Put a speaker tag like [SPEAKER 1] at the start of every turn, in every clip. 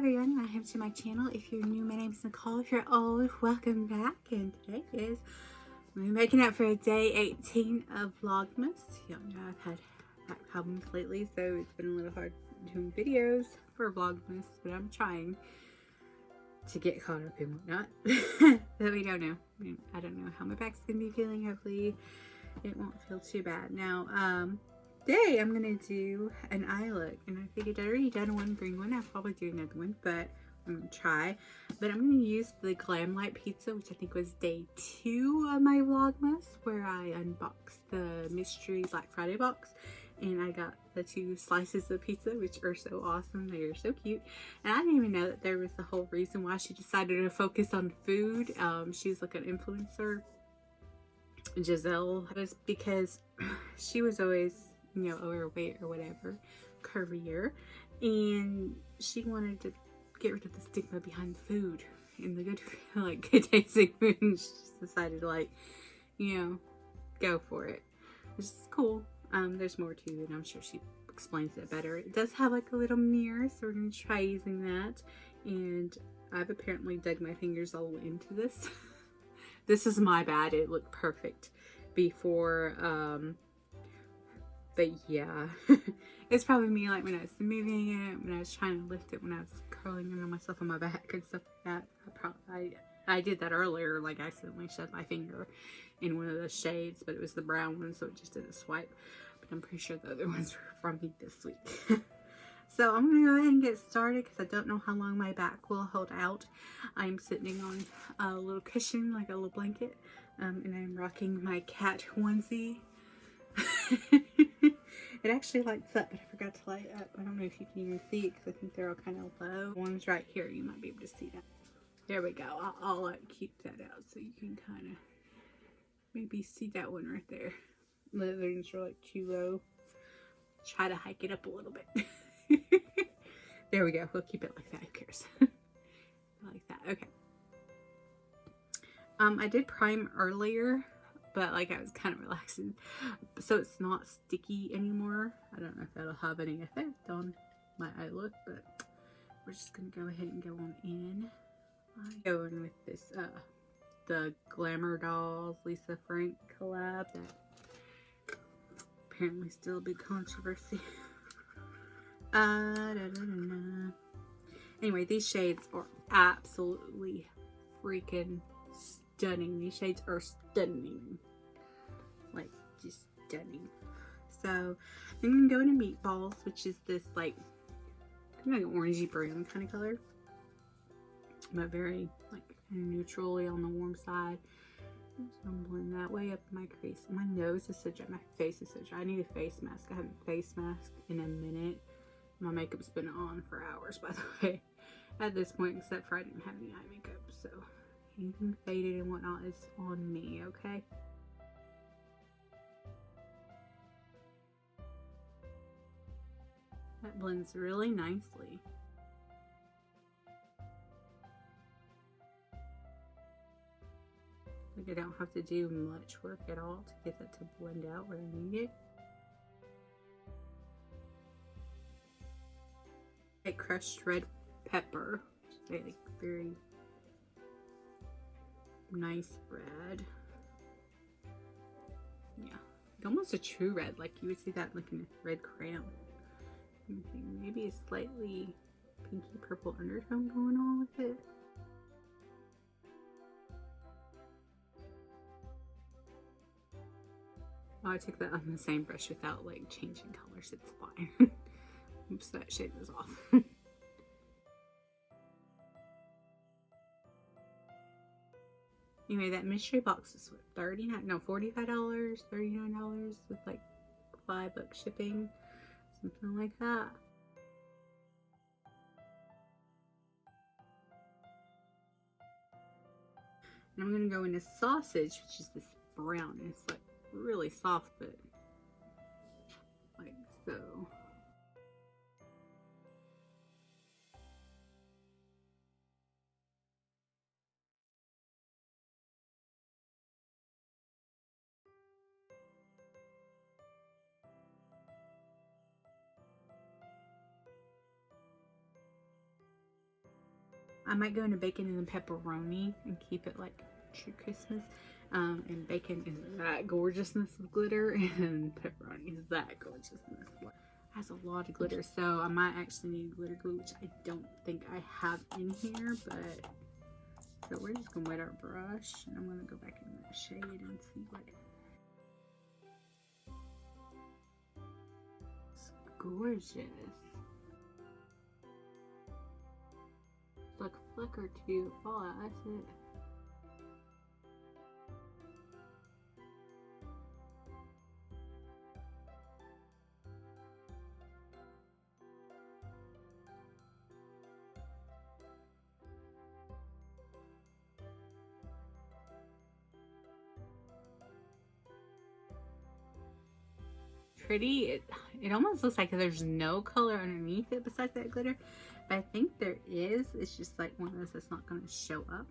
[SPEAKER 1] everyone, welcome to my channel. If you're new, my name is Nicole. If you're old, welcome back. And today is, we're making up for day 18 of Vlogmas. You know, I've had back problems lately, so it's been a little hard doing videos for Vlogmas, but I'm trying to get caught up and whatnot. But we don't know. I don't know how my back's going to be feeling. Hopefully it won't feel too bad. Now, today I'm gonna do an eye look, and I figured I'd already done one green one. I'll probably do another one, but I'm gonna try. But I'm gonna use the Glamlite pizza, which I think was day 2 of my Vlogmas, where I unboxed the mystery Black Friday box, and I got the 2 slices of pizza, which are so awesome. They are so cute, and I didn't even know that there was the whole reason why she decided to focus on food. She's like an influencer, Giselle, was because she was always, you know, overweight or whatever, curvier, and she wanted to get rid of the stigma behind food and the good, like, good tasting food, and she just decided to, like, you know, go for it, which is cool. There's more to it, and I'm sure she explains it better. It does have like a little mirror, so we're gonna try using that, and I've apparently dug my fingers all into this. This is my bad. It looked perfect before, but yeah, it's probably me, like when I was moving it, when I was trying to lift it, when I was curling it on myself on my back and stuff like that. I did that earlier, like I accidentally shoved my finger in one of the shades, but it was the brown one, so it just didn't swipe. But I'm pretty sure the other ones were from me this week. So I'm gonna go ahead and get started because I don't know how long my back will hold out. I'm sitting on a little cushion, like a little blanket, and I'm rocking my cat onesie. It actually lights up, but I forgot to light up. I don't know if you can even see it because I think they're all kind of low. One's right here. You might be able to see that. There we go. I'll like keep that out so you can kind of maybe see that one right there. The other ones are like too low. Try to hike it up a little bit. There we go. We'll keep it like that. Who cares? Like that. Okay. I did prime earlier, but like I was kind of relaxing, so it's not sticky anymore. I don't know if that'll have any effect on my eye look, but we're just gonna go ahead and go on in. I'm going with this the Glamour Dolls Lisa Frank collab that apparently still a big controversy. Anyway, these shades are absolutely freaking stunning. These shades are stunning. Like, just stunning. So, I'm gonna go into Meatballs, which is this, like, kind of like an orangey brown kind of color. But very, like, neutrally on the warm side. So I'm blending that way up my crease. My nose is so dry. My face is so dry. I need a face mask. I haven't face masked in a minute. My makeup's been on for hours, by the way, at this point, except for I didn't have any eye makeup, so anything faded and whatnot is on me, okay? That blends really nicely. Like, I don't have to do much work at all to get that to blend out where I need it. Like crushed red pepper, like very nice red. Yeah, almost a true red, like you would see that like in a red crayon. Maybe a slightly pinky purple undertone going on with it. Oh, I took that on the same brush without like changing colors. It's fine. Oops, that shade was off. Anyway, that mystery box is what, $45, $39 with like $5 shipping, something like that. And I'm gonna go into sausage, which is this brown, and it's like really soft, but like so. I might go into bacon and then pepperoni and keep it like true Christmas. And bacon is that gorgeousness of glitter, and pepperoni is that gorgeousness. Has a lot of glitter, so I might actually need glitter glue, which I don't think I have in here, but so we're just gonna wet our brush, and I'm gonna go back in that shade and see what it's gorgeous. It's like a flicker to fall out, that's it. Pretty. It almost looks like there's no color underneath it besides that glitter, but I think there is. It's just like one of those that's not going to show up,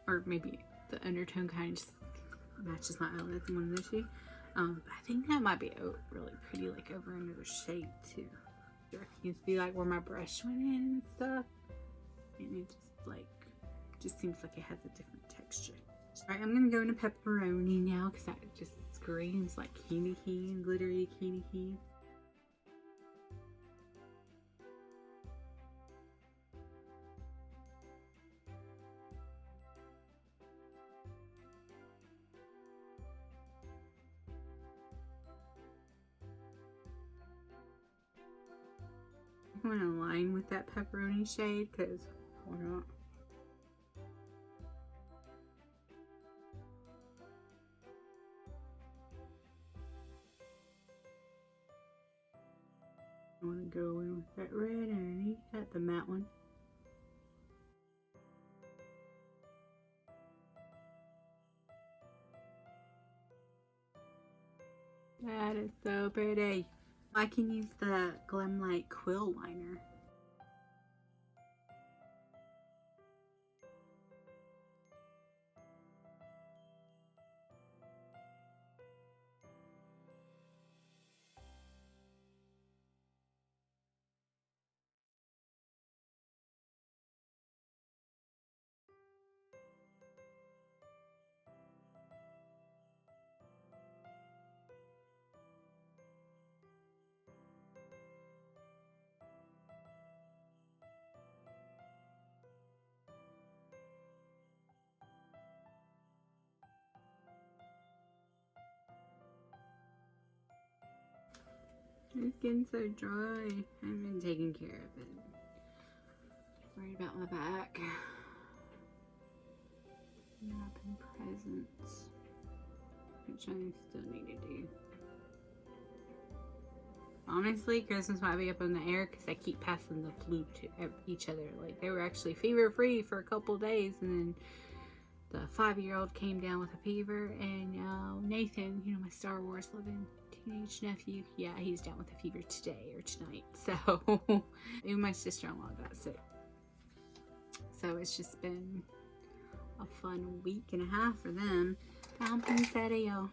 [SPEAKER 1] or maybe the undertone kind of just matches my eyelids more than she. I think that might be really pretty, like over another shade too. You can see like where my brush went in and stuff, and it just seems like it has a different texture. Alright, I'm gonna go into pepperoni now because that just screams like candy cane, glittery candy cane. I'm gonna align with that pepperoni shade because why not? I want to go in with that red underneath that, the matte one. That is so pretty. I can use the Glamlite quill liner. It's getting so dry. I've been taking care of it. Worried about my back. Wrapping presents, which I still need to do. Honestly, Christmas might be up in the air because I keep passing the flu to each other. Like, they were actually fever free for a couple days, and then the 5-year-old came down with a fever, and now Nathan, you know, my Star Wars loving teenage nephew, yeah, he's down with a fever today or tonight. So even my sister-in-law got sick. So it's just been a fun week and a half for them. I'm serio.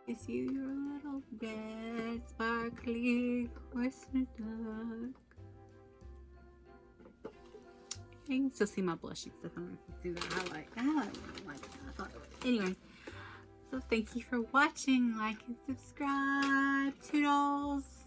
[SPEAKER 1] It's you, your little red sparkly Christmas duck. You can still see my blushing stuff. I don't know if you can see that highlight. I thought it was. Anyway, so thank you for watching. Like and subscribe. Toodles.